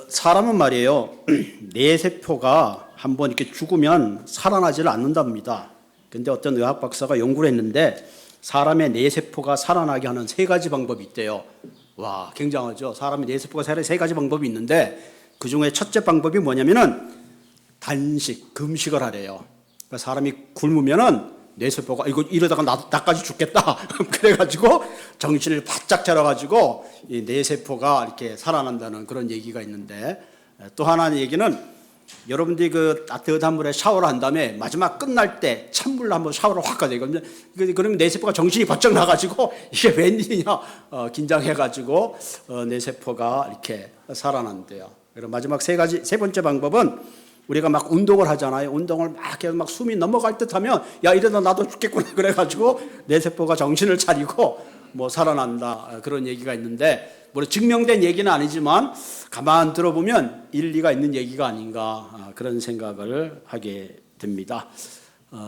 사람은 말이에요. 뇌세포가 한번 이렇게 죽으면 살아나지를 않는답니다. 근데 어떤 의학 박사가 연구를 했는데 사람의 뇌세포가 살아나게 하는 3가지 방법이 있대요. 와, 굉장하죠. 사람의 뇌세포가 살아나게 3가지 방법이 있는데 그 중에 첫째 방법이 뭐냐면은 단식, 금식을 하래요. 그러니까 사람이 굶으면은 뇌세포가 이거 이러다가 나까지 죽겠다. 그래가지고 정신을 바짝 차려가지고 이 뇌세포가 이렇게 살아난다는 그런 얘기가 있는데, 또 하나의 얘기는 여러분들이 그 따뜻한 물에 샤워를 한 다음에 마지막 끝날 때 찬물로 한번 샤워를 확 가야 되거든요. 그러면 뇌세포가 정신이 번쩍 나가지고 이게 웬일이냐 긴장해가지고 뇌세포가 이렇게 살아난대요. 그리고 마지막 세 번째 방법은 우리가 막 운동을 하잖아요. 운동을 막 해서 막 숨이 넘어갈 듯 하면 야, 이러다 나도 죽겠구나. 그래가지고 뇌세포가 정신을 차리고 뭐 살아난다. 그런 얘기가 있는데, 물론 증명된 얘기는 아니지만 가만 들어보면 일리가 있는 얘기가 아닌가 그런 생각을 하게 됩니다.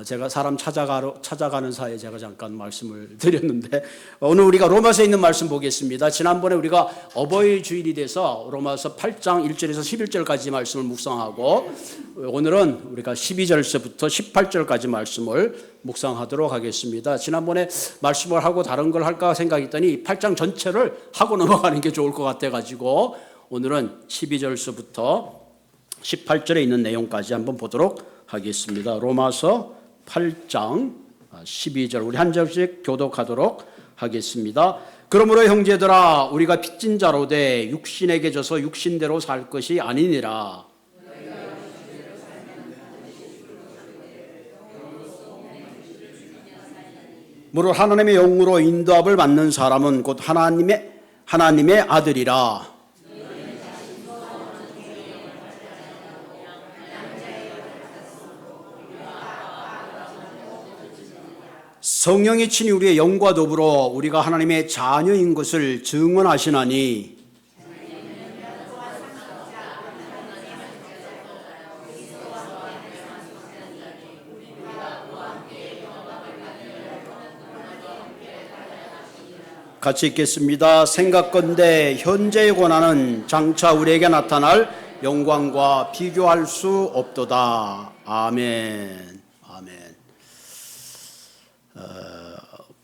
제가 사람 찾아가는 사이에 제가 잠깐 말씀을 드렸는데, 오늘 우리가 로마서에 있는 말씀 보겠습니다. 지난번에 우리가 어버이 주일이 돼서 로마서 8장 1절에서 11절까지 말씀을 묵상하고, 오늘은 우리가 12절서부터 18절까지 말씀을 묵상하도록 하겠습니다. 지난번에 말씀을 하고 다른 걸 할까 생각했더니 8장 전체를 하고 넘어가는 게 좋을 것 같아가지고 오늘은 12절서부터 18절에 있는 내용까지 한번 보도록 하겠습니다. 로마서 8장 12절 우리 한 절씩 교독하도록 하겠습니다. 그러므로 형제들아, 우리가 빚진 자로 돼 육신에게 져서 육신대로 살 것이 아니니라. 무릇 하나님의 영으로 인도함을 받는 사람은 곧 하나님의 아들이라. 성령이 친히 우리의 영과 더불어 우리가 하나님의 자녀인 것을 증언하시나니, 같이 읽겠습니다. 생각건대 현재의 고난은 장차 우리에게 나타날 영광과 비교할 수 없도다. 아멘.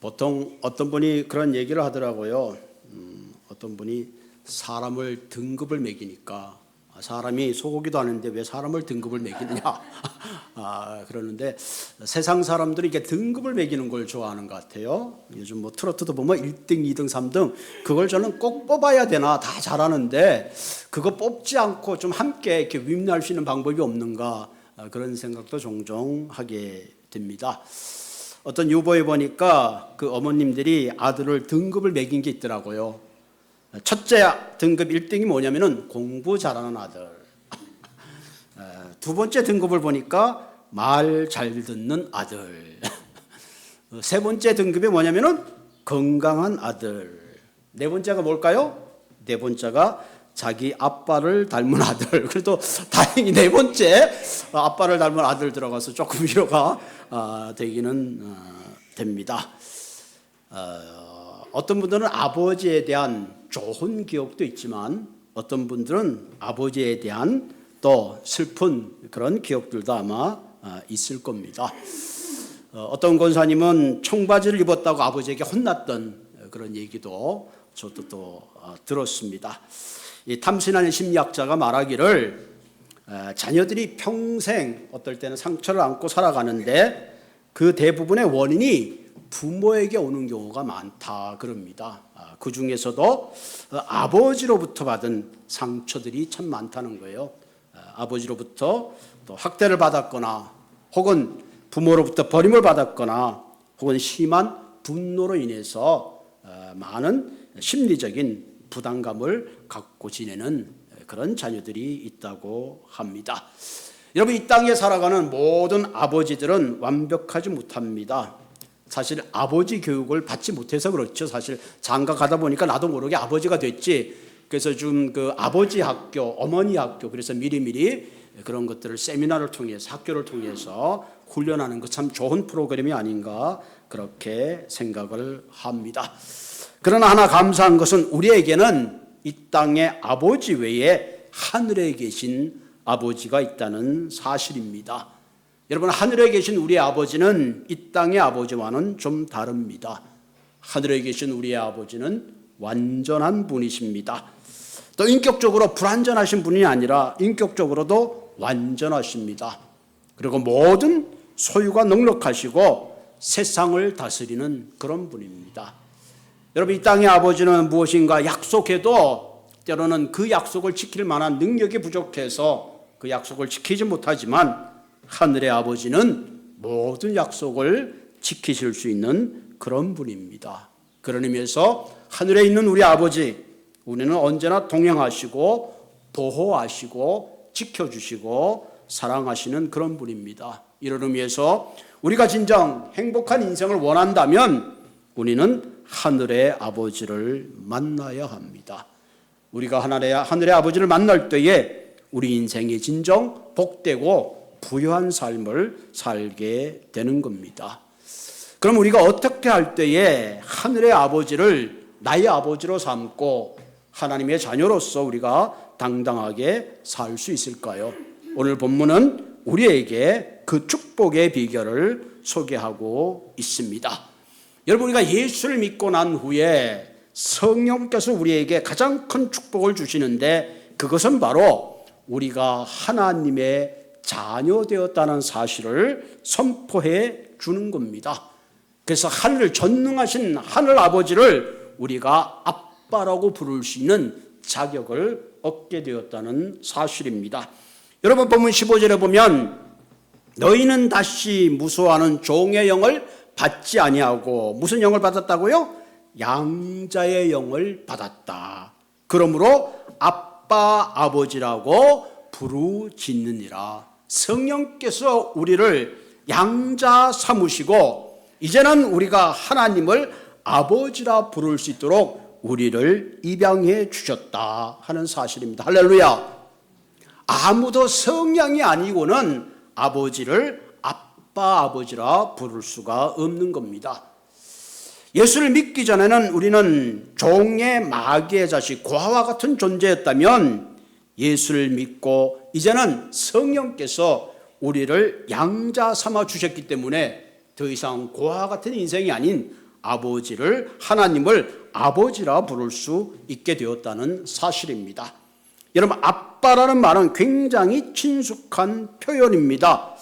보통 어떤 분이 그런 얘기를 하더라고요. 어떤 분이 사람을 등급을 매기니까, 사람이 소고기도 아닌데 왜 사람을 등급을 매기느냐 그러는데, 세상 사람들이 이렇게 등급을 매기는 걸 좋아하는 것 같아요. 요즘 뭐 트로트도 보면 1등, 2등, 3등 그걸 저는 꼭 뽑아야 되나, 다 잘하는데 그거 뽑지 않고 좀 함께 이렇게 윈할 수 있는 방법이 없는가, 그런 생각도 종종 하게 됩니다. 어떤 유보에 보니까 그 어머님들이 아들을 등급을 매긴 게 있더라고요. 첫째 등급 1등이 뭐냐면은 공부 잘하는 아들. 두 번째 등급을 보니까 말 잘 듣는 아들. 세 번째 등급이 뭐냐면은 건강한 아들. 네 번째가 뭘까요? 네 번째가 자기 아빠를 닮은 아들. 그래도 다행히 네 번째 아빠를 닮은 아들 들어가서 조금 위로가 되기는 됩니다. 어떤 분들은 아버지에 대한 좋은 기억도 있지만 어떤 분들은 아버지에 대한 또 슬픈 그런 기억들도 아마 있을 겁니다. 어떤 권사님은 청바지를 입었다고 아버지에게 혼났던 그런 얘기도 저도 또 들었습니다. 이 탐신하는 심리학자가 말하기를 자녀들이 평생 어떨 때는 상처를 안고 살아가는데 그 대부분의 원인이 부모에게 오는 경우가 많다 그럽니다. 그 중에서도 아버지로부터 받은 상처들이 참 많다는 거예요. 아버지로부터 또 학대를 받았거나 혹은 부모로부터 버림을 받았거나 혹은 심한 분노로 인해서 많은 심리적인 부담감을 갖고 지내는 그런 자녀들이 있다고 합니다. 여러분, 이 땅에 살아가는 모든 아버지들은 완벽하지 못합니다. 사실 아버지 교육을 받지 못해서 그렇죠. 사실 장가 가다 보니까 나도 모르게 아버지가 됐지. 그래서 좀 그 아버지 학교, 어머니 학교, 그래서 미리미리 그런 것들을 세미나를 통해서, 학교를 통해서 훈련하는 것 참 좋은 프로그램이 아닌가 그렇게 생각을 합니다. 그러나 하나 감사한 것은 우리에게는 이 땅의 아버지 외에 하늘에 계신 아버지가 있다는 사실입니다. 여러분, 하늘에 계신 우리 아버지는 이 땅의 아버지와는 좀 다릅니다. 하늘에 계신 우리의 아버지는 완전한 분이십니다. 또 인격적으로 불완전하신 분이 아니라 인격적으로도 완전하십니다. 그리고 모든 소유가 넉넉하시고 세상을 다스리는 그런 분입니다. 여러분, 이 땅의 아버지는 무엇인가 약속해도 때로는 그 약속을 지킬 만한 능력이 부족해서 그 약속을 지키지 못하지만 하늘의 아버지는 모든 약속을 지키실 수 있는 그런 분입니다. 그런 의미에서 하늘에 있는 우리 아버지, 우리는 언제나 동행하시고 보호하시고 지켜주시고 사랑하시는 그런 분입니다. 이런 의미에서 우리가 진정 행복한 인생을 원한다면 우리는 하늘의 아버지를 만나야 합니다. 우리가 하늘의 아버지를 만날 때에 우리 인생이 진정 복되고 부유한 삶을 살게 되는 겁니다. 그럼 우리가 어떻게 할 때에 하늘의 아버지를 나의 아버지로 삼고 하나님의 자녀로서 우리가 당당하게 살 수 있을까요? 오늘 본문은 우리에게 그 축복의 비결을 소개하고 있습니다. 여러분, 우리가 예수를 믿고 난 후에 성령께서 우리에게 가장 큰 축복을 주시는데 그것은 바로 우리가 하나님의 자녀 되었다는 사실을 선포해 주는 겁니다. 그래서 하늘을 전능하신 하늘 아버지를 우리가 아빠라고 부를 수 있는 자격을 얻게 되었다는 사실입니다. 여러분, 본문 15절에 보면 너희는 다시 무수하는 종의 영을 받지 아니하고 무슨 영을 받았다고요? 양자의 영을 받았다. 그러므로 아빠 아버지라고 부르짖느니라. 성령께서 우리를 양자 삼으시고 이제는 우리가 하나님을 아버지라 부를 수 있도록 우리를 입양해 주셨다 하는 사실입니다. 할렐루야. 아무도 성령이 아니고는 아버지를 아빠 아버지라 부를 수가 없는 겁니다. 예수를 믿기 전에는 우리는 종의 마귀의 자식 고아와 같은 존재였다면 예수를 믿고 이제는 성령께서 우리를 양자 삼아 주셨기 때문에 더 이상 고아와 같은 인생이 아닌 아버지를, 하나님을 아버지라 부를 수 있게 되었다는 사실입니다. 여러분, 아빠라는 말은 굉장히 친숙한 표현입니다.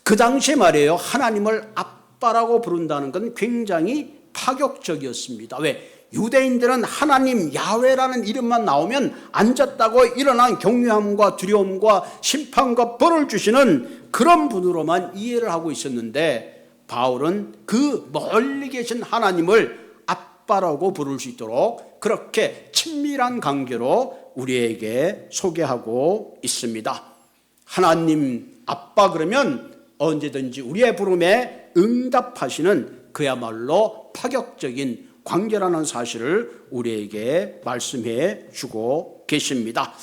그 당시에 말이에요, 하나님을 아빠라고 부른다는 건 굉장히 파격적이었습니다. 왜? 유대인들은 하나님 야훼라는 이름만 나오면 앉았다고 일어난 경외함과 두려움과 심판과 벌을 주시는 그런 분으로만 이해를 하고 있었는데 바울은 그 멀리 계신 하나님을 아빠라고 부를 수 있도록 그렇게 친밀한 관계로 우리에게 소개하고 있습니다. 하나님 아빠 그러면 언제든지 우리의 부름에 응답하시는 그야말로 파격적인 관계라는 사실을 우리에게 말씀해 주고 계십니다.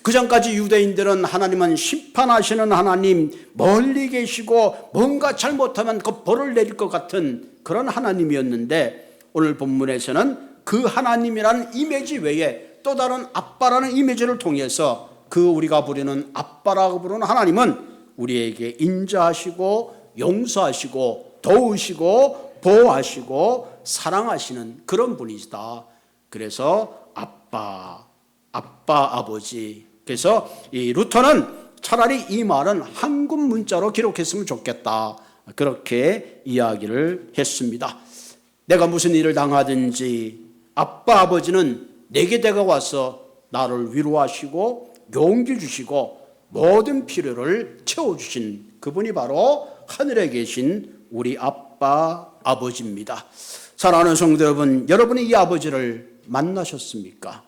그 전까지 유대인들은 하나님은 심판하시는 하나님, 멀리 계시고 뭔가 잘못하면 그 벌을 내릴 것 같은 그런 하나님이었는데 오늘 본문에서는 그 하나님이라는 이미지 외에 또 다른 아빠라는 이미지를 통해서 그 우리가 부르는 아빠라고 부르는 하나님은 우리에게 인자하시고 용서하시고 도우시고 보호하시고 사랑하시는 그런 분이시다. 그래서 아빠 아버지. 그래서 이 루터는 차라리 이 말은 한국 문자로 기록했으면 좋겠다. 그렇게 이야기를 했습니다. 내가 무슨 일을 당하든지 아빠 아버지는 내게 다가와서 나를 위로하시고 용기 주시고 모든 필요를 채워주신 그분이 바로 하늘에 계신 우리 아빠 아버지입니다. 사랑하는 성도 여러분, 여러분이 이 아버지를 만나셨습니까?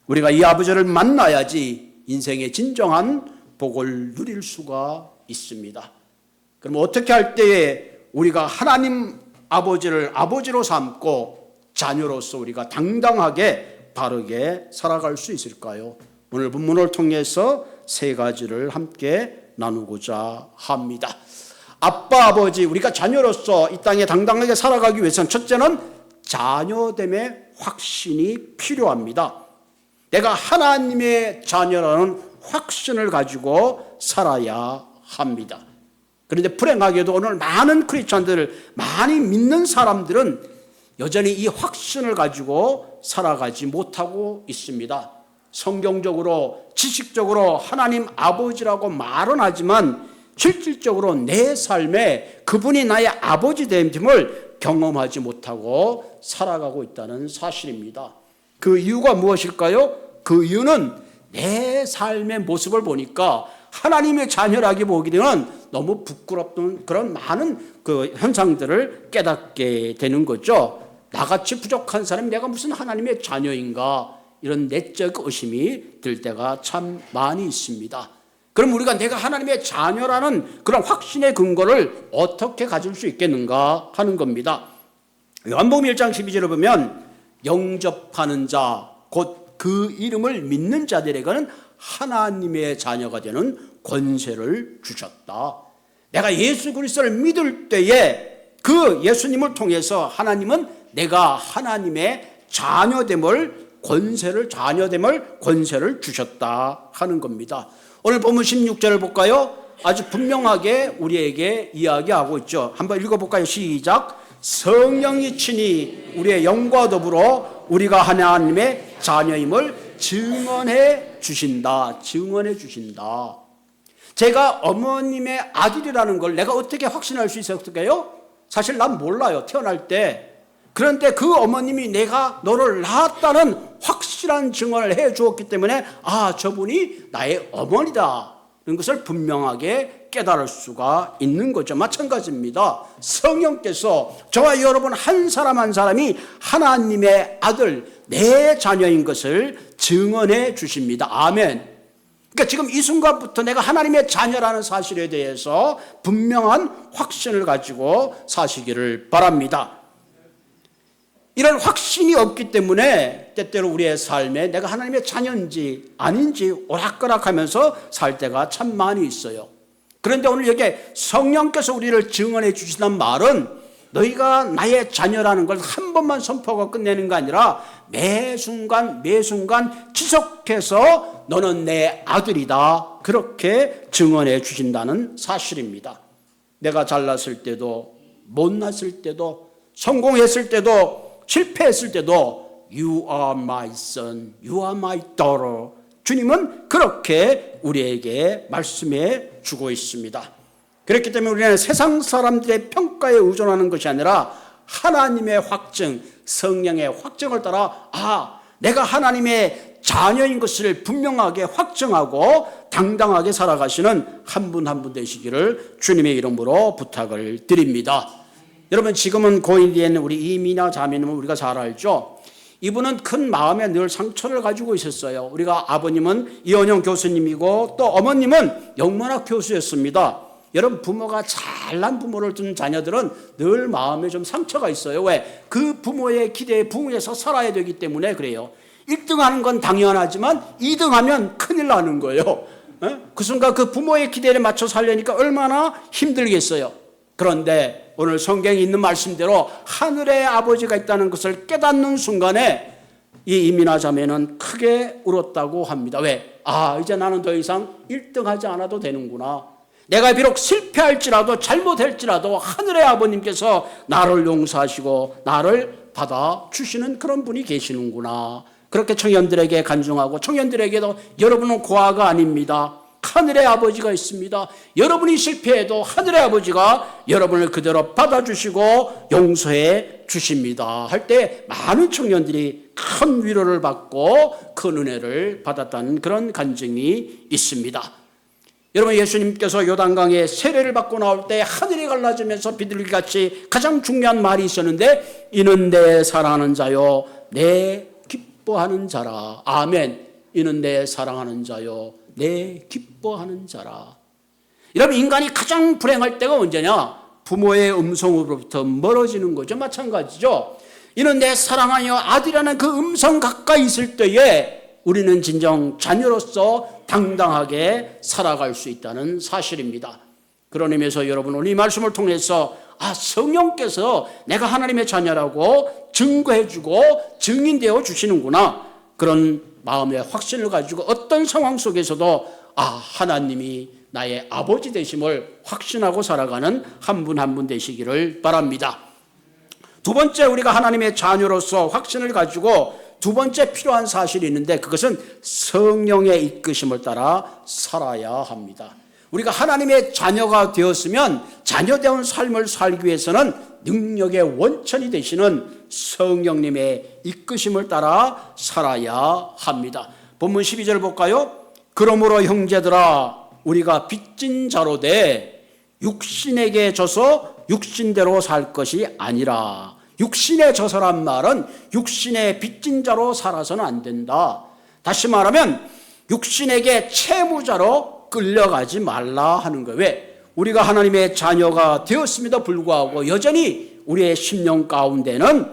우리가 이 아버지를 만나야지 인생의 진정한 복을 누릴 수가 있습니다. 그럼 어떻게 할 때에 우리가 하나님 아버지를 아버지로 삼고 자녀로서 우리가 당당하게 바르게 살아갈 수 있을까요? 오늘 본문을 통해서 세 가지를 함께 나누고자 합니다. 아빠 아버지, 우리가 자녀로서 이 땅에 당당하게 살아가기 위해서는 첫째는 자녀됨의 확신이 필요합니다. 내가 하나님의 자녀라는 확신을 가지고 살아야 합니다. 그런데 불행하게도 오늘 많은 크리스천들, 많이 믿는 사람들은 여전히 이 확신을 가지고 살아가지 못하고 있습니다. 성경적으로, 지식적으로 하나님 아버지라고 말은 하지만 실질적으로 내 삶에 그분이 나의 아버지 됨을 경험하지 못하고 살아가고 있다는 사실입니다. 그 이유가 무엇일까요? 그 이유는 내 삶의 모습을 보니까 하나님의 자녀라기 보기에는 너무 부끄럽던 그런 많은 그 현상들을 깨닫게 되는 거죠. 나같이 부족한 사람이 내가 무슨 하나님의 자녀인가, 이런 내적 의심이 들 때가 참 많이 있습니다. 그럼 우리가 내가 하나님의 자녀라는 그런 확신의 근거를 어떻게 가질 수 있겠는가 하는 겁니다. 요한복음 1장 12절을 보면 영접하는 자, 곧 그 이름을 믿는 자들에게는 하나님의 자녀가 되는 권세를 주셨다. 내가 예수 그리스도를 믿을 때에 그 예수님을 통해서 하나님은 내가 하나님의 자녀됨을 권세를 주셨다 하는 겁니다. 오늘 본문 16절을 볼까요? 아주 분명하게 우리에게 이야기하고 있죠. 한번 읽어볼까요? 시작. 성령이 친히 우리의 영과 더불어 우리가 하나님의 자녀임을 증언해 주신다. 제가 어머님의 아들이라는 걸 내가 어떻게 확신할 수 있었을까요? 사실 난 몰라요, 태어날 때. 그런데 그 어머님이 내가 너를 낳았다는 확실한 증언을 해 주었기 때문에 저분이 나의 어머니다 는 것을 분명하게 깨달을 수가 있는 거죠. 마찬가지입니다. 성령께서 저와 여러분 한 사람 한 사람이 하나님의 아들, 내 자녀인 것을 증언해 주십니다. 아멘. 그러니까 지금 이 순간부터 내가 하나님의 자녀라는 사실에 대해서 분명한 확신을 가지고 사시기를 바랍니다. 이런 확신이 없기 때문에 때때로 우리의 삶에 내가 하나님의 자녀인지 아닌지 오락가락하면서 살 때가 참 많이 있어요. 그런데 오늘 여기에 성령께서 우리를 증언해 주시는 말은 너희가 나의 자녀라는 걸 한 번만 선포하고 끝내는 게 아니라 매 순간 지속해서 너는 내 아들이다, 그렇게 증언해 주신다는 사실입니다. 내가 잘났을 때도 못났을 때도 성공했을 때도 실패했을 때도 You are my son, you are my daughter. 주님은 그렇게 우리에게 말씀해 주고 있습니다. 그렇기 때문에 우리는 세상 사람들의 평가에 의존하는 것이 아니라 하나님의 확증, 성령의 확증을 따라 내가 하나님의 자녀인 것을 분명하게 확증하고 당당하게 살아가시는 한 분 한 분 되시기를 주님의 이름으로 부탁을 드립니다. 여러분, 지금은 고인이 있는 우리 이민아 자매님은 우리가 잘 알죠. 이분은 큰 마음에 늘 상처를 가지고 있었어요. 우리가 아버님은 이원영 교수님이고 또 어머님은 영문학 교수였습니다. 여러분, 부모가 잘난 부모를 둔 자녀들은 늘 마음에 좀 상처가 있어요. 왜? 그 부모의 기대에 부응해서 살아야 되기 때문에 그래요. 1등 하는 건 당연하지만 2등 하면 큰일 나는 거예요. 그 순간 그 부모의 기대에 맞춰 살려니까 얼마나 힘들겠어요. 그런데 오늘 성경에 있는 말씀대로 하늘의 아버지가 있다는 것을 깨닫는 순간에 이 이민아 자매는 크게 울었다고 합니다. 왜? 이제 나는 더 이상 1등 하지 않아도 되는구나. 내가 비록 실패할지라도 잘못할지라도 하늘의 아버님께서 나를 용서하시고 나를 받아주시는 그런 분이 계시는구나. 그렇게 청년들에게 간증하고, 청년들에게도 여러분은 고아가 아닙니다. 하늘의 아버지가 있습니다. 여러분이 실패해도 하늘의 아버지가 여러분을 그대로 받아주시고 용서해 주십니다 할 때 많은 청년들이 큰 위로를 받고 큰 은혜를 받았다는 그런 간증이 있습니다. 여러분, 예수님께서 요단강에 세례를 받고 나올 때 하늘이 갈라지면서 비둘기같이 가장 중요한 말이 있었는데, 이는 내 사랑하는 자요 내 기뻐하는 자라. 아멘. 이는 내 사랑하는 자요 내 기뻐하는 자라. 여러분, 인간이 가장 불행할 때가 언제냐? 부모의 음성으로부터 멀어지는 거죠. 마찬가지죠. 이는 내 사랑하여 아들이라는 그 음성 가까이 있을 때에 우리는 진정 자녀로서 당당하게 살아갈 수 있다는 사실입니다. 그런 의미에서 여러분, 오늘 이 말씀을 통해서 성령께서 내가 하나님의 자녀라고 증거해주고 증인되어 주시는구나. 그런 마음의 확신을 가지고 어떤 상황 속에서도 하나님이 나의 아버지 되심을 확신하고 살아가는 한 분 한 분 되시기를 바랍니다. 두 번째, 우리가 하나님의 자녀로서 확신을 가지고 두 번째 필요한 사실이 있는데, 그것은 성령의 이끄심을 따라 살아야 합니다. 우리가 하나님의 자녀가 되었으면 자녀다운 삶을 살기 위해서는 능력의 원천이 되시는 성령님의 이끄심을 따라 살아야 합니다. 본문 12절 볼까요? 그러므로 형제들아, 우리가 빚진 자로 돼 육신에게 져서 육신대로 살 것이 아니라. 육신에 져서란 말은 육신의 빚진 자로 살아서는 안 된다. 다시 말하면 육신에게 채무자로 끌려가지 말라 하는 거예요. 왜? 우리가 하나님의 자녀가 되었음에도 불구하고 여전히 우리의 심령 가운데는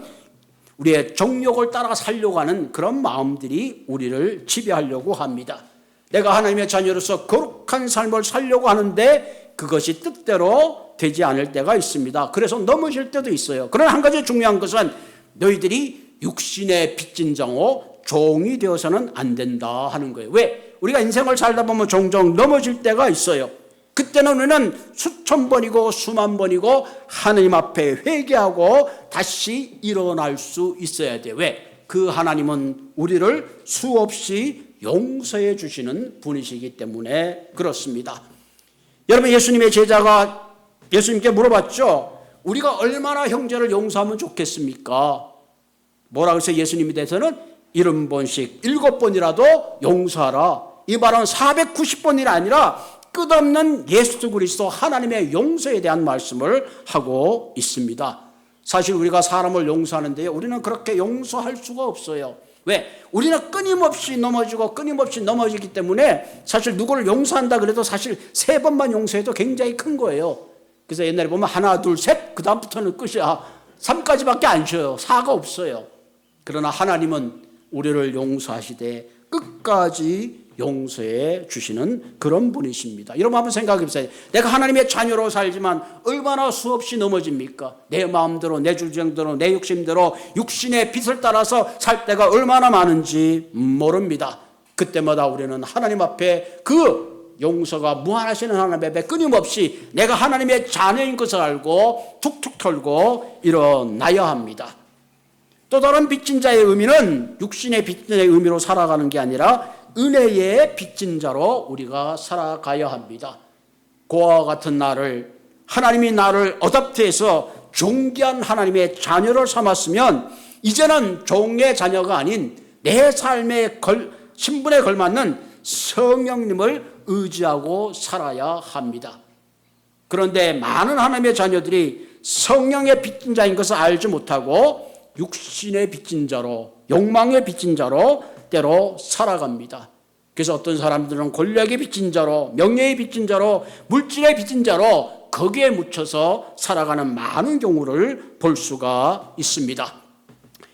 우리의 정욕을 따라 살려고 하는 그런 마음들이 우리를 지배하려고 합니다. 내가 하나님의 자녀로서 거룩한 삶을 살려고 하는데 그것이 뜻대로 되지 않을 때가 있습니다. 그래서 넘어질 때도 있어요. 그러나 한 가지 중요한 것은 너희들이 육신의 빚진 자로 종이 되어서는 안 된다 하는 거예요. 왜? 우리가 인생을 살다 보면 종종 넘어질 때가 있어요. 그때는 우리는 수천 번이고 수만 번이고 하나님 앞에 회개하고 다시 일어날 수 있어야 돼요. 왜? 그 하나님은 우리를 수없이 용서해 주시는 분이시기 때문에 그렇습니다. 여러분, 예수님의 제자가 예수님께 물어봤죠. 우리가 얼마나 형제를 용서하면 좋겠습니까? 뭐라고 해서 예수님에 대해서는 70번씩 7번이라도 용서하라. 이 말은 490번이 아니라 끝없는 예수 그리스도 하나님의 용서에 대한 말씀을 하고 있습니다. 사실 우리가 사람을 용서하는데요, 우리는 그렇게 용서할 수가 없어요. 왜? 우리는 끊임없이 넘어지기 때문에 사실 누구를 용서한다 그래도 사실 3번만 용서해도 굉장히 큰 거예요. 그래서 옛날에 보면 하나, 둘, 셋, 그 다음부터는 끝이야. 3까지밖에 안 쉬어요. 4가 없어요. 그러나 하나님은 우리를 용서하시되 끝까지 용서해 주시는 그런 분이십니다. 여러분 한번 생각해 보세요. 내가 하나님의 자녀로 살지만 얼마나 수없이 넘어집니까? 내 마음대로, 내 주장대로, 내 욕심대로 육신의 빛을 따라서 살 때가 얼마나 많은지 모릅니다. 그때마다 우리는 하나님 앞에 그 용서가 무한하시는 하나님 앞에 끊임없이 내가 하나님의 자녀인 것을 알고 툭툭 털고 일어나야 합니다. 또 다른 빚진 자의 의미는 육신의 빚진 자의 의미로 살아가는 게 아니라 은혜의 빚진 자로 우리가 살아가야 합니다. 고아와 같은 나를, 하나님이 나를 어답트해서 존귀한 하나님의 자녀를 삼았으면 이제는 종의 자녀가 아닌 내 삶의 신분에 걸맞는 성령님을 의지하고 살아야 합니다. 그런데 많은 하나님의 자녀들이 성령의 빚진 자인 것을 알지 못하고 육신의 빚진 자로, 욕망의 빚진 자로 때로 살아갑니다. 그래서 어떤 사람들은 권력의 빚진 자로, 명예의 빚진 자로, 물질의 빚진 자로 거기에 묻혀서 살아가는 많은 경우를 볼 수가 있습니다.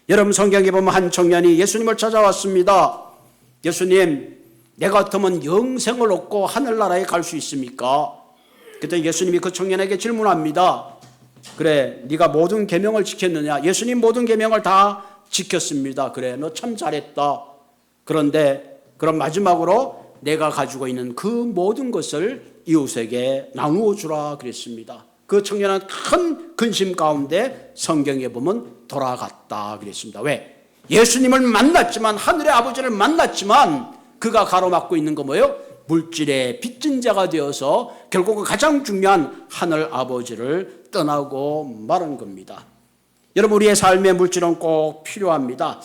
여러분, 성경에 보면 한 청년이 예수님을 찾아왔습니다. 예수님, 내 같으면 영생을 얻고 하늘나라에 갈 수 있습니까? 그때 예수님이 그 청년에게 질문합니다. 그래, 네가 모든 계명을 지켰느냐? 예수님 모든 계명을 다 지켰습니다. 그래, 너 참 잘했다. 그런데 그럼 마지막으로 내가 가지고 있는 그 모든 것을 이웃에게 나누어 주라 그랬습니다. 그 청년은 큰 근심 가운데 성경에 보면 돌아갔다 그랬습니다. 왜? 예수님을 만났지만, 하늘의 아버지를 만났지만 그가 가로막고 있는 거 뭐예요? 물질의 빚진 자가 되어서 결국은 가장 중요한 하늘 아버지를 떠나고 말은 겁니다. 여러분, 우리의 삶의 물질은 꼭 필요합니다.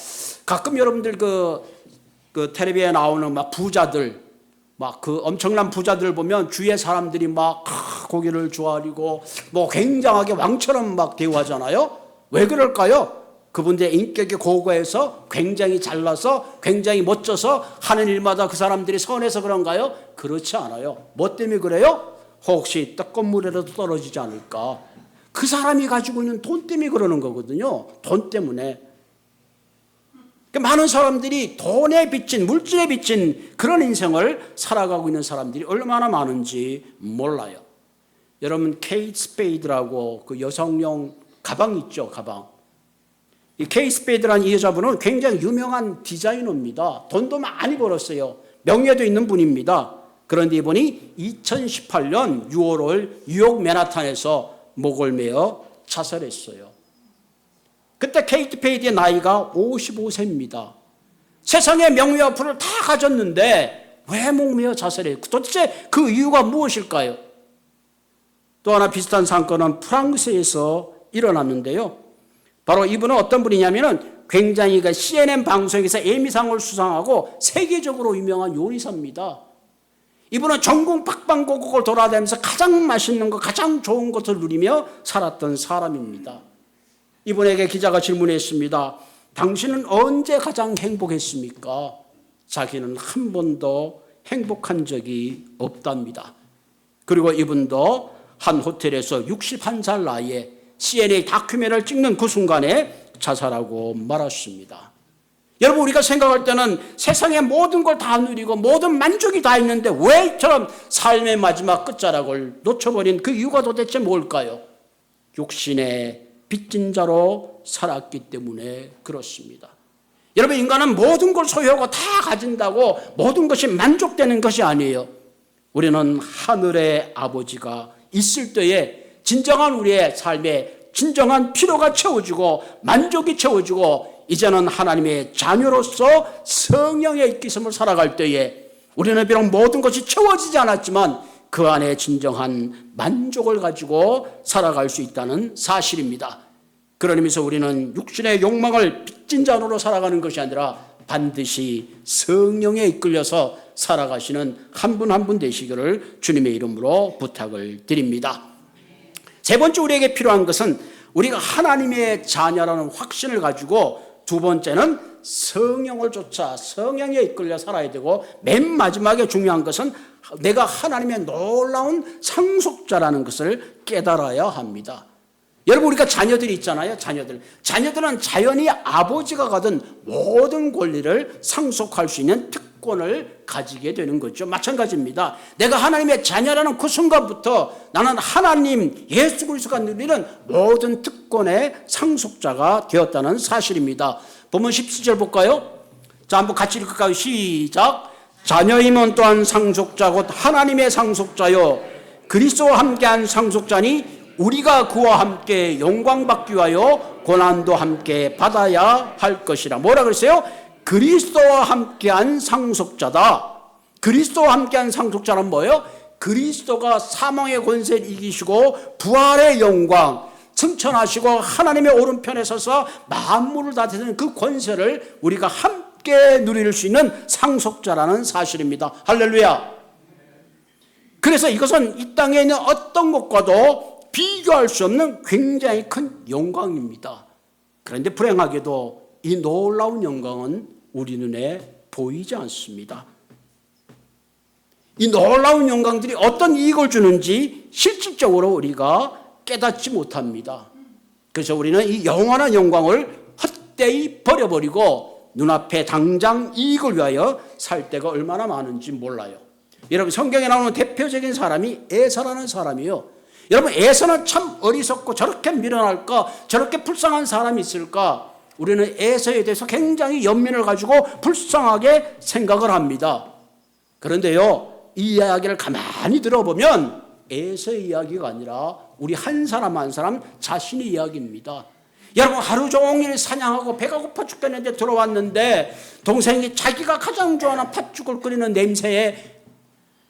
가끔 여러분들 그 텔레비에 나오는 막 부자들, 막 그 엄청난 부자들 보면 주위의 사람들이 막 고기를 조아리고 뭐 굉장하게 왕처럼 막 대우하잖아요. 왜 그럴까요? 그분들의 인격이 고고해서 굉장히 잘나서 굉장히 멋져서 하는 일마다 그 사람들이 선해서 그런가요? 그렇지 않아요. 뭐 때문에 그래요? 혹시 떡건물에라도 떨어지지 않을까? 그 사람이 가지고 있는 돈 때문에 그러는 거거든요. 돈 때문에. 많은 사람들이 돈에 빚진, 물질에 빚진 그런 인생을 살아가고 있는 사람들이 얼마나 많은지 몰라요. 여러분 케이트 스페이드라고 그 여성용 가방 있죠, 가방. 이 케이트 스페이드라는 이 여자분은 굉장히 유명한 디자이너입니다. 돈도 많이 벌었어요. 명예도 있는 분입니다. 그런데 이분이 2018년 6월 5일 뉴욕 맨하탄에서 목을 메어 자살했어요. 그때 케이트 스페이드의 나이가 55세입니다. 세상의 명예 어플을 다 가졌는데 왜 목메어 자살해요? 도대체 그 이유가 무엇일까요? 또 하나 비슷한 사건은 프랑스에서 일어났는데요. 바로 이분은 어떤 분이냐면은 굉장히 CNN 방송에서 에미상을 수상하고 세계적으로 유명한 요리사입니다. 이분은 전국 박방고국을 돌아다니면서 가장 맛있는 것, 가장 좋은 것을 누리며 살았던 사람입니다. 이분에게 기자가 질문했습니다. 당신은 언제 가장 행복했습니까? 자기는 한 번도 행복한 적이 없답니다. 그리고 이분도 한 호텔에서 61살 나이에 CNN 다큐멘터리를 찍는 그 순간에 자살하고 말았습니다. 여러분, 우리가 생각할 때는 세상의 모든 걸 다 누리고 모든 만족이 다 있는데 왜 이처럼 삶의 마지막 끝자락을 놓쳐버린 그 이유가 도대체 뭘까요? 육신의 빚진 자로 살았기 때문에 그렇습니다. 여러분, 인간은 모든 걸 소유하고 다 가진다고 모든 것이 만족되는 것이 아니에요. 우리는 하늘의 아버지가 있을 때에 진정한 우리의 삶에 진정한 필요가 채워지고 만족이 채워지고 이제는 하나님의 자녀로서 성령의 있기심을 살아갈 때에 우리는 비록 모든 것이 채워지지 않았지만 그 안에 진정한 만족을 가지고 살아갈 수 있다는 사실입니다. 그런 의미에서 우리는 육신의 욕망을 빚진 자로 살아가는 것이 아니라 반드시 성령에 이끌려서 살아가시는 한 분 한 분 되시기를 주님의 이름으로 부탁을 드립니다. 세 번째 우리에게 필요한 것은 우리가 하나님의 자녀라는 확신을 가지고 두 번째는 성령을 쫓아 성령에 이끌려 살아야 되고 맨 마지막에 중요한 것은 내가 하나님의 놀라운 상속자라는 것을 깨달아야 합니다. 여러분, 우리가 자녀들이 있잖아요. 자녀들은 자연히 아버지가 가진 모든 권리를 상속할 수 있는 특권을 가지게 되는 거죠. 마찬가지입니다. 내가 하나님의 자녀라는 그 순간부터 나는 하나님 예수 그리스도가 누리는 모든 특권의 상속자가 되었다는 사실입니다. 본문 17절 볼까요? 자, 한번 같이 읽을까요? 시작. 자녀임은 또한 상속자 곧 하나님의 상속자요 그리스도와 함께한 상속자니 우리가 그와 함께 영광받기 위하여 고난도 함께 받아야 할 것이라. 뭐라 그랬어요? 그리스도와 함께한 상속자다. 그리스도와 함께한 상속자는 뭐예요? 그리스도가 사망의 권세를 이기시고 부활의 영광 승천하시고 하나님의 오른편에 서서 만물을 다스리는 그 권세를 우리가 함께 누릴 수 있는 상속자라는 사실입니다. 할렐루야. 그래서 이것은 이 땅에 있는 어떤 것과도 비교할 수 없는 굉장히 큰 영광입니다. 그런데 불행하게도 이 놀라운 영광은 우리 눈에 보이지 않습니다. 이 놀라운 영광들이 어떤 이익을 주는지 실질적으로 우리가 깨닫지 못합니다. 그래서 우리는 이 영원한 영광을 헛되이 버려버리고 눈앞에 당장 이익을 위하여 살 때가 얼마나 많은지 몰라요. 여러분, 성경에 나오는 대표적인 사람이 에사라는 사람이에요. 여러분, 에사는 참 어리석고 저렇게 미련할까, 저렇게 불쌍한 사람이 있을까? 우리는 에사에 대해서 굉장히 연민을 가지고 불쌍하게 생각을 합니다. 그런데요, 이 이야기를 가만히 들어보면 에사의 이야기가 아니라 우리 한 사람 한 사람 자신의 이야기입니다. 여러분, 하루 종일 사냥하고 배가 고파 죽겠는데 들어왔는데 동생이 자기가 가장 좋아하는 팥죽을 끓이는 냄새에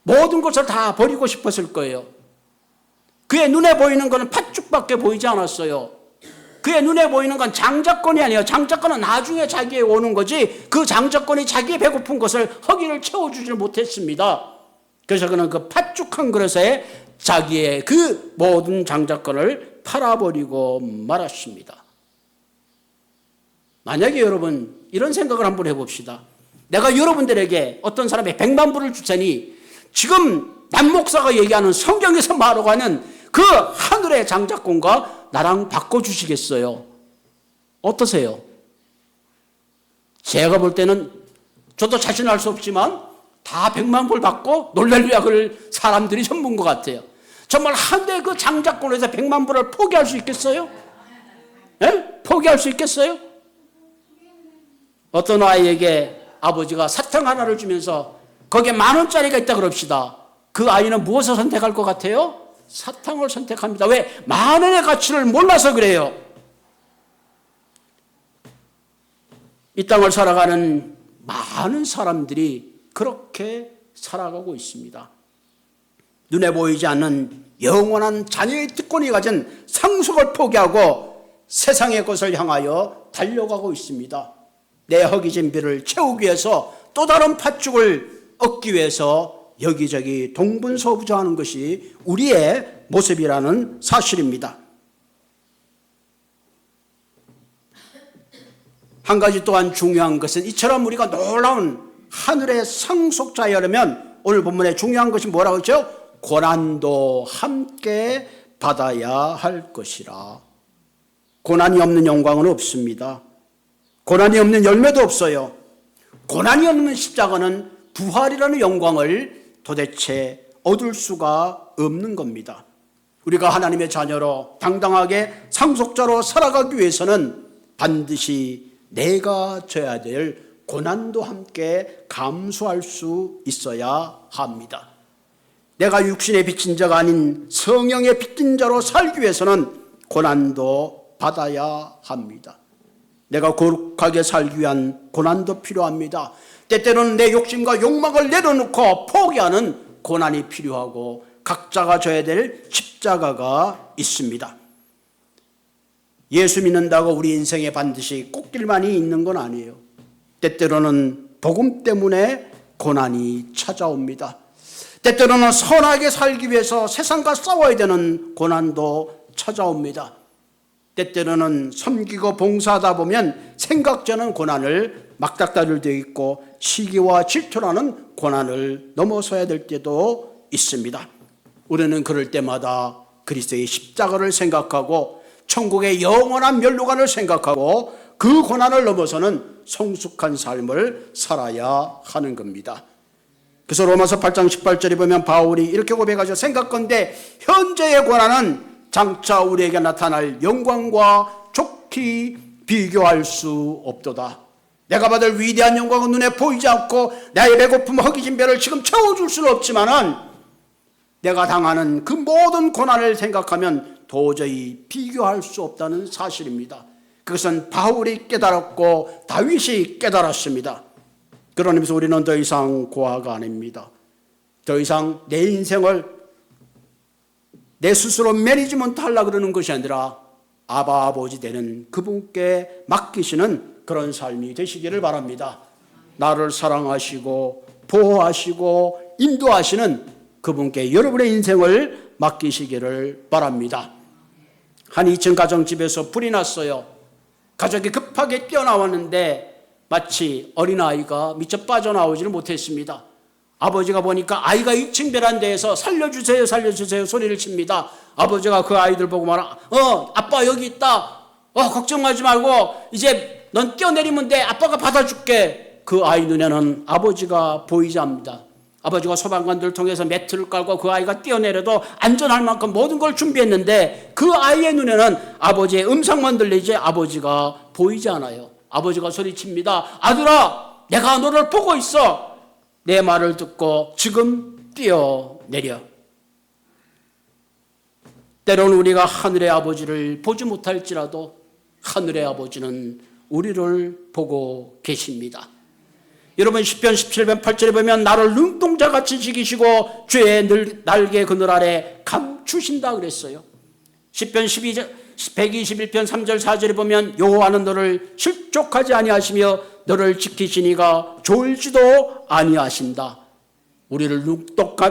모든 것을 다 버리고 싶었을 거예요. 그의 눈에 보이는 것은 팥죽밖에 보이지 않았어요. 그의 눈에 보이는 건 장자권이 아니에요. 장자권은 나중에 자기에 오는 거지 그 장자권이 자기의 배고픈 것을 허기를 채워주지 못했습니다. 그래서 그는 그 팥죽 한 그릇에 자기의 그 모든 장자권을 팔아버리고 말았습니다. 만약에 여러분 이런 생각을 한번 해봅시다. 내가 여러분들에게 어떤 사람의 100만 불을 줄 테니 지금 남 목사가 얘기하는 성경에서 말하고 하는 그 하늘의 장자권과 나랑 바꿔주시겠어요? 어떠세요? 제가 볼 때는 저도 자신할 수 없지만 다 100만 불 받고 놀랄 위약을 사람들이 전부인 것 같아요. 정말 한 대 그 장자권을 해서 100만 불을 포기할 수 있겠어요? 예? 포기할 수 있겠어요? 어떤 아이에게 아버지가 사탕 하나를 주면서 거기에 10,000원짜리가 있다 그럽시다. 그 아이는 무엇을 선택할 것 같아요? 사탕을 선택합니다. 왜? 10,000원의 가치를 몰라서 그래요. 이 땅을 살아가는 많은 사람들이 그렇게 살아가고 있습니다. 눈에 보이지 않는 영원한 자녀의 특권이 가진 상속을 포기하고 세상의 것을 향하여 달려가고 있습니다. 내 허기진 배를 채우기 위해서 또 다른 팥죽을 얻기 위해서 여기저기 동분서부자하는 것이 우리의 모습이라는 사실입니다. 한 가지 또한 중요한 것은 이처럼 우리가 놀라운 하늘의 상속자여려면 오늘 본문에 중요한 것이 뭐라고 했죠? 고난도 함께 받아야 할 것이라. 고난이 없는 영광은 없습니다. 고난이 없는 열매도 없어요. 고난이 없는 십자가는 부활이라는 영광을 도대체 얻을 수가 없는 겁니다. 우리가 하나님의 자녀로 당당하게 상속자로 살아가기 위해서는 반드시 내가 져야 될 고난도 함께 감수할 수 있어야 합니다. 내가 육신에 빚진 자가 아닌 성령에 빚진 자로 살기 위해서는 고난도 받아야 합니다. 내가 거룩하게 살기 위한 고난도 필요합니다. 때때로는 내 욕심과 욕망을 내려놓고 포기하는 고난이 필요하고 각자가 져야 될 십자가가 있습니다. 예수 믿는다고 우리 인생에 반드시 꽃길만이 있는 건 아니에요. 때때로는 복음 때문에 고난이 찾아옵니다. 때때로는 선하게 살기 위해서 세상과 싸워야 되는 고난도 찾아옵니다. 때때로는 섬기고 봉사하다 보면 생각지않은 고난을 막닥다릴 때도 있고 시기와 질투라는 고난을 넘어서야 될 때도 있습니다. 우리는 그럴 때마다 그리스도의 십자가를 생각하고 천국의 영원한 면류관을 생각하고 그 고난을 넘어서는 성숙한 삶을 살아야 하는 겁니다. 그래서 로마서 8장 18절에 보면 바울이 이렇게 고백하죠. 생각건대 현재의 고난은 장차 우리에게 나타날 영광과 좋게 비교할 수 없도다. 내가 받을 위대한 영광은 눈에 보이지 않고 나의 배고픔 허기진 배를 지금 채워줄 수는 없지만은 내가 당하는 그 모든 고난을 생각하면 도저히 비교할 수 없다는 사실입니다. 그것은 바울이 깨달았고 다윗이 깨달았습니다. 그런 의미에서 우리는 더 이상 고아가 아닙니다. 더 이상 내 인생을 내 스스로 매니지먼트 하려고 그러는 것이 아니라 아바 아버지 되는 그분께 맡기시는 그런 삶이 되시기를 바랍니다. 나를 사랑하시고 보호하시고 인도하시는 그분께 여러분의 인생을 맡기시기를 바랍니다. 한 2층 가정집에서 불이 났어요. 가족이 급하게 뛰어나왔는데 마치 어린아이가 미처 빠져나오지를 못했습니다. 아버지가 보니까 아이가 2층 베란다에서 살려주세요 살려주세요 소리를 칩니다. 아버지가 그 아이들 보고 말하 아빠 여기 있다. 걱정하지 말고 이제 넌 뛰어내리면 돼. 아빠가 받아줄게. 그 아이 눈에는 아버지가 보이지 않습니다. 아버지가 소방관들을 통해서 매트를 깔고 그 아이가 뛰어내려도 안전할 만큼 모든 걸 준비했는데 그 아이의 눈에는 아버지의 음성만 들리지 아버지가 보이지 않아요. 아버지가 소리칩니다. 아들아, 내가 너를 보고 있어. 내 말을 듣고 지금 뛰어내려. 때로는 우리가 하늘의 아버지를 보지 못할지라도 하늘의 아버지는 우리를 보고 계십니다. 여러분 시편 17편 8절에 보면 나를 눈동자같이 지키시고 죄의 날개 그늘 아래 감추신다 그랬어요. 시편 121편 3절 4절에 보면 여호와는 너를 실족하지 아니하시며 너를 지키시니가 졸지도 아니하신다. 우리를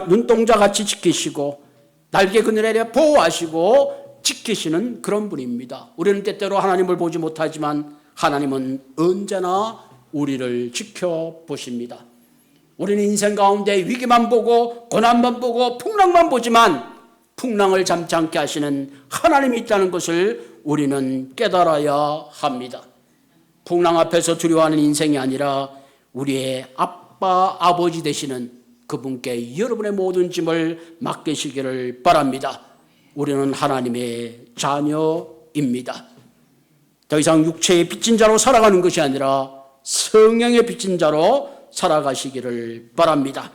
눈동자같이 지키시고 날개 그늘 아래 보호하시고 지키시는 그런 분입니다. 우리는 때때로 하나님을 보지 못하지만 하나님은 언제나 우리를 지켜보십니다. 우리는 인생 가운데 위기만 보고 고난만 보고 풍랑만 보지만 풍랑을 잠지 않게 하시는 하나님이 있다는 것을 우리는 깨달아야 합니다. 풍랑 앞에서 두려워하는 인생이 아니라 우리의 아빠 아버지 되시는 그분께 여러분의 모든 짐을 맡기시기를 바랍니다. 우리는 하나님의 자녀입니다. 더 이상 육체의 빚진 자로 살아가는 것이 아니라 성령의 빚진 자로 살아가시기를 바랍니다.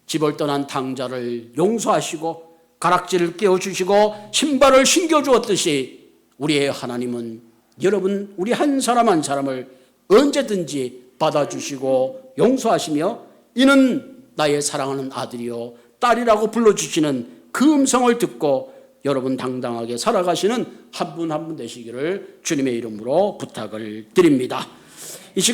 집을 떠난 탕자를 용서하시고 가락지를 깨워주시고 신발을 신겨주었듯이 우리의 하나님은 여러분 우리 한 사람 한 사람을 언제든지 받아주시고 용서하시며 이는 나의 사랑하는 아들이요 딸이라고 불러주시는 그 음성을 듣고 여러분 당당하게 살아가시는 한 분 한 분 되시기를 주님의 이름으로 부탁을 드립니다. 이 시간